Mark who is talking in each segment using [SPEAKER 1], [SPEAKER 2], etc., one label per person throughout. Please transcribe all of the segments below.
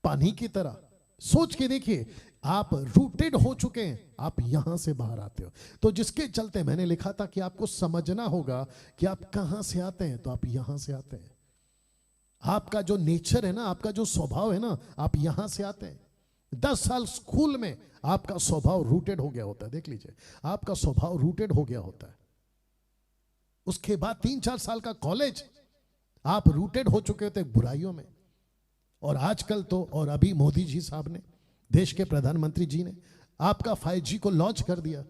[SPEAKER 1] पानी की तरह। सोच के देखिए, आप रूटेड हो चुके हैं, आप यहां से बाहर आते हो। तो जिसके चलते मैंने लिखा था कि आपको समझना होगा कि आप कहां से आते हैं, तो आप यहां से आते हैं। आपका जो नेचर है ना, आपका जो स्वभाव है ना, आप यहां से आते हैं। 10 साल स्कूल में आपका स्वभाव रूटेड हो गया होता है, देख लीजिए, आपका स्वभाव रूटेड हो गया होता है। उसके बाद 3-4 साल का कॉलेज, आप रूटेड हो चुके होते बुराइयों में। और आजकल तो, और अभी मोदी जी साहब ने, देश के प्रधानमंत्री जी ने आपका 5G को लॉन्च कर दिया।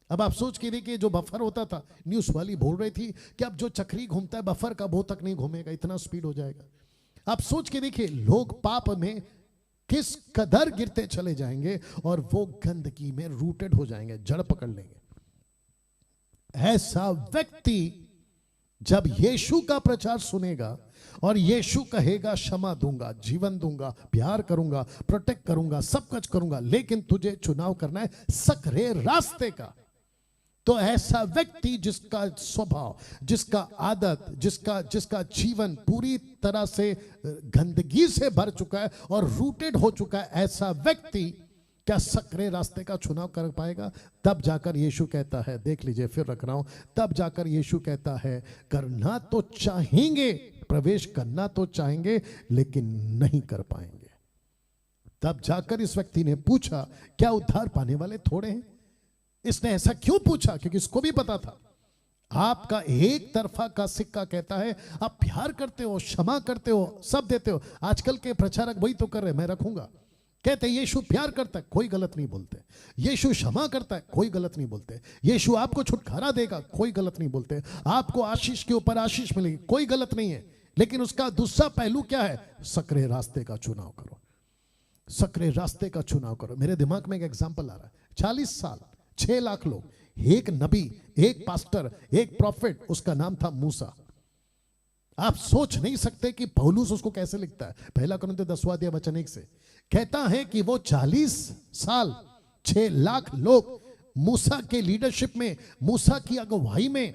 [SPEAKER 1] अब आप सोच के देखिए, जो बफर होता था, न्यूज वाली बोल रही थी कि अब जो चक्री घूमता है बफर का, वो तक नहीं घूमेगा, इतना स्पीड हो जाएगा। आप सोच के देखिए, लोग पाप में किस कदर गिरते चले जाएंगे और वो गंदगी में रूटेड हो जाएंगे, जड़ पकड़ लेंगे। ऐसा व्यक्ति जब यीशु का प्रचार सुनेगा और यीशु कहेगा क्षमा दूंगा, जीवन दूंगा, प्यार करूंगा, प्रोटेक्ट करूंगा, सब कुछ करूंगा, लेकिन तुझे चुनाव करना है सकरे रास्ते का, तो ऐसा व्यक्ति जिसका स्वभाव, जिसका आदत, जिसका जीवन पूरी तरह से गंदगी से भर चुका है और रूटेड हो चुका है, ऐसा व्यक्ति क्या सकरे रास्ते का चुनाव कर पाएगा? तब जाकर यीशु कहता है, देख लीजिए फिर रख रहा हूं, तब जाकर यीशु कहता है, करना तो चाहेंगे, प्रवेश करना तो चाहेंगे, लेकिन नहीं कर पाएंगे। तब जाकर इस व्यक्ति ने पूछा, क्या उद्धार पाने वाले थोड़े हैं? इसने ऐसा क्यों पूछा? क्योंकि इसको भी पता था आपका एक तरफा का सिक्का कहता है आप प्यार करते हो, क्षमा करते हो, सब देते हो। आजकल के प्रचारक वही तो कर रहे, मैं रखूंगा, कहते यीशु प्यार करता है, कोई गलत नहीं बोलते। यीशु क्षमा करता है, कोई गलत नहीं बोलते। यीशु आपको छुटकारा देगा, कोई गलत नहीं बोलते। आपको आशीष के ऊपर आशीष मिलेगी, कोई गलत नहीं है। लेकिन उसका दूसरा पहलू क्या है? सकरे रास्ते का चुनाव करो, सकरे रास्ते का चुनाव करो। मेरे दिमाग में एक एग्जांपल आ रहा है। 40 साल 6 लाख लोग, एक नबी, एक पास्टर, एक प्रॉफिट, उसका नाम था मूसा। आप सोच नहीं सकते कि पौलुस उसको कैसे लिखता है। पहला कुरिन्थियों 10वां अध्याय वचन 1 से कहता है कि वो 40 साल 6 लाख लोग मूसा के लीडरशिप में, मूसा की अगुवाई में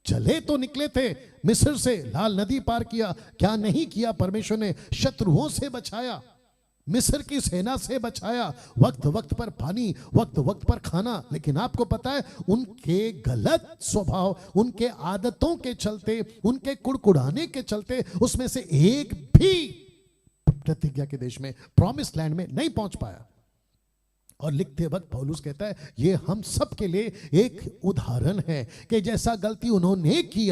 [SPEAKER 1] चले तो निकले थे मिस्र से, लाल नदी पार किया, क्या नहीं किया परमेश्वर ने? शत्रुओं से बचाया, मिस्र की सेना से बचाया, वक्त वक्त पर पानी, वक्त वक्त पर खाना। लेकिन आपको पता है, उनके गलत स्वभाव, उनके आदतों के चलते, उनके कुड़कुड़ाने के चलते, उसमें से एक भी प्रतिज्ञा के देश में, प्रॉमिस लैंड में नहीं पहुंच पाया। और लिखते वक्त पौलुस कहता है, ये हम सब के लिए एक उदाहरण है कि जैसा गलती उन्होंने किया